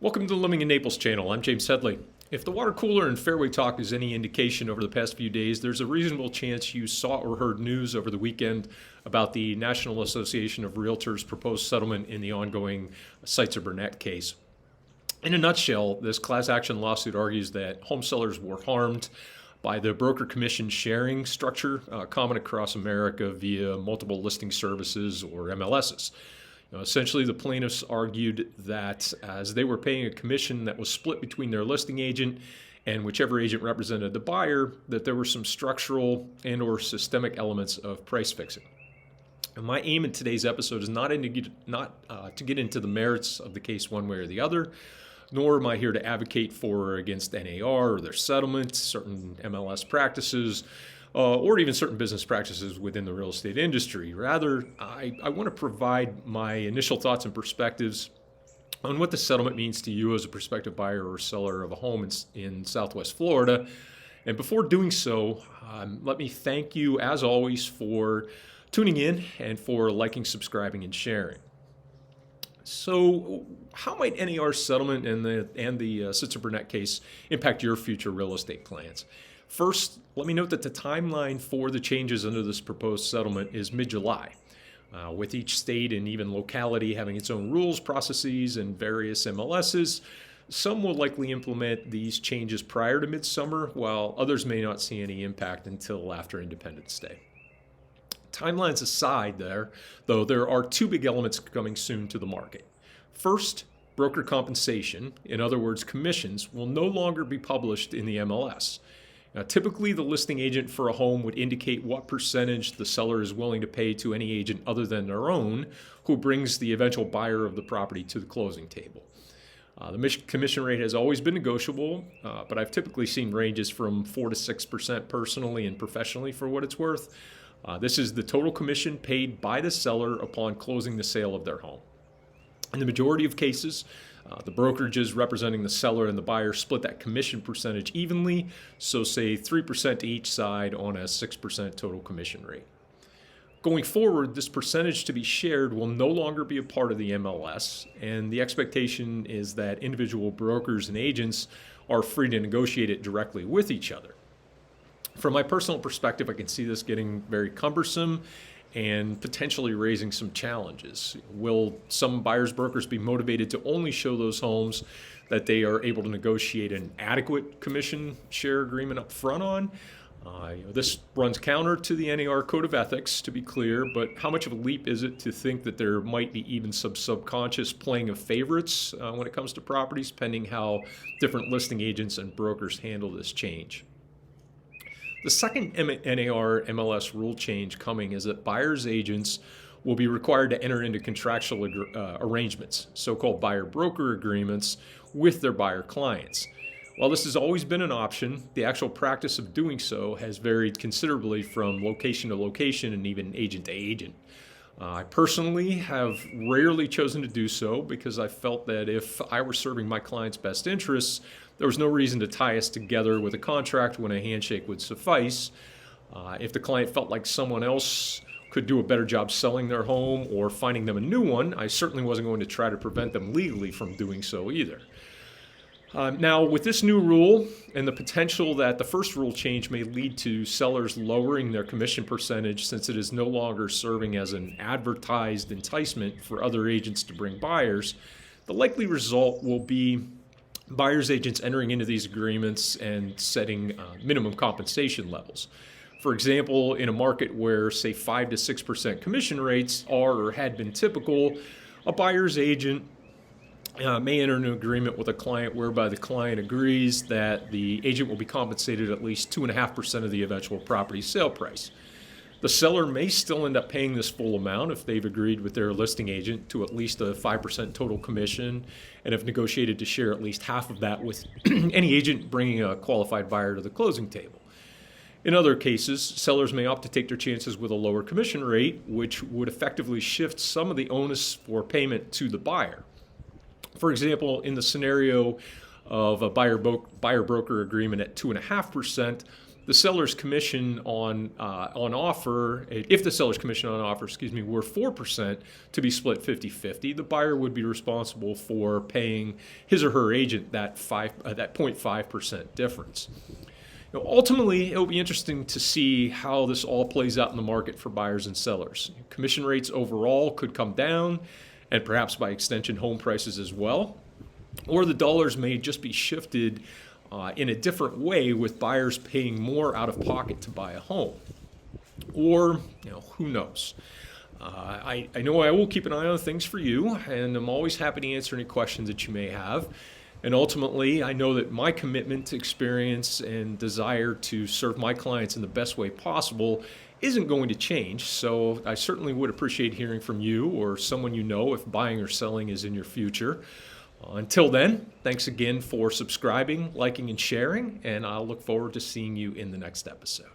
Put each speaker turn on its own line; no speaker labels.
Welcome to the Living in Naples channel. I'm James Headley. If the water cooler and fairway talk is any indication over the past few days, there's a reasonable chance you saw or heard news over the weekend about the National Association of Realtors proposed settlement in the ongoing Sitzer-Burnett case. In a nutshell, this class action lawsuit argues that home sellers were harmed by the broker commission sharing structure common across America via multiple listing services or MLSs. Essentially, the plaintiffs argued that as they were paying a commission that was split between their listing agent and whichever agent represented the buyer, that there were some structural and or systemic elements of price fixing. And my aim in today's episode is not to get into the merits of the case one way or the other, nor am I here to advocate for or against NAR or their settlement, certain MLS practices, or even certain business practices within the real estate industry. Rather, I want to provide my initial thoughts and perspectives on what the settlement means to you as a prospective buyer or seller of a home in Southwest Florida. And before doing so, let me thank you, as always, for tuning in and for liking, subscribing, and sharing. So, how might NAR settlement and the Sitzer-Burnett case impact your future real estate plans? First, let me note that the timeline for the changes under this proposed settlement is mid-July, with each state and even locality having its own rules, processes, and various MLSs. Some will likely implement these changes prior to midsummer, while others may not see any impact until after Independence Day. Timelines aside though, there are two big elements coming soon to the market. First, broker compensation, in other words, commissions, will no longer be published in the MLS. Now, typically, the listing agent for a home would indicate what percentage the seller is willing to pay to any agent other than their own, who brings the eventual buyer of the property to the closing table. The commission rate has always been negotiable, but I've typically seen ranges from 4 to 6% personally and professionally for what it's worth. This is the total commission paid by the seller upon closing the sale of their home. In the majority of cases, the brokerages representing the seller and the buyer split that commission percentage evenly, so say 3% to each side on a 6% total commission rate. Going forward, this percentage to be shared will no longer be a part of the MLS, and the expectation is that individual brokers and agents are free to negotiate it directly with each other. From my personal perspective, I can see this getting very cumbersome and potentially raising some challenges. Will some buyers brokers be motivated to only show those homes that they are able to negotiate an adequate commission share agreement up front on? This runs counter to the NAR Code of Ethics, to be clear, but how much of a leap is it to think that there might be even some subconscious playing of favorites when it comes to properties, pending how different listing agents and brokers handle this change? The second NAR MLS rule change coming is that buyer's agents will be required to enter into contractual arrangements, so-called buyer-broker agreements, with their buyer clients. While this has always been an option, the actual practice of doing so has varied considerably from location to location and even agent to agent. I personally have rarely chosen to do so because I felt that if I were serving my client's best interests, there was no reason to tie us together with a contract when a handshake would suffice. If the client felt like someone else could do a better job selling their home or finding them a new one, I certainly wasn't going to try to prevent them legally from doing so either. Now, with this new rule and the potential that the first rule change may lead to sellers lowering their commission percentage since it is no longer serving as an advertised enticement for other agents to bring buyers, the likely result will be buyers agents entering into these agreements and setting minimum compensation levels. For example, in a market where, say, 5 to 6% commission rates are or had been typical, a buyer's agent may enter an agreement with a client whereby the client agrees that the agent will be compensated at least 2.5% of the eventual property sale price. The seller may still end up paying this full amount if they've agreed with their listing agent to at least a 5% total commission and have negotiated to share at least half of that with any agent bringing a qualified buyer to the closing table. In other cases, sellers may opt to take their chances with a lower commission rate, which would effectively shift some of the onus for payment to the buyer. For example, in the scenario of a buyer-broker agreement at 2.5%, the seller's commission on offer, if the seller's commission on offer, were 4% to be split 50-50, the buyer would be responsible for paying his or her agent that 0.5% difference. Ultimately, it'll be interesting to see how this all plays out in the market for buyers and sellers. Commission rates overall could come down, and perhaps by extension, home prices as well. Or the dollars may just be shifted in a different way, with buyers paying more out of pocket to buy a home. Or, who knows? I know I will keep an eye on things for you, and I'm always happy to answer any questions that you may have. And ultimately, I know that my commitment, experience, and desire to serve my clients in the best way possible isn't going to change. So I certainly would appreciate hearing from you or someone you know if buying or selling is in your future. Until then, thanks again for subscribing, liking, and sharing, and I'll look forward to seeing you in the next episode.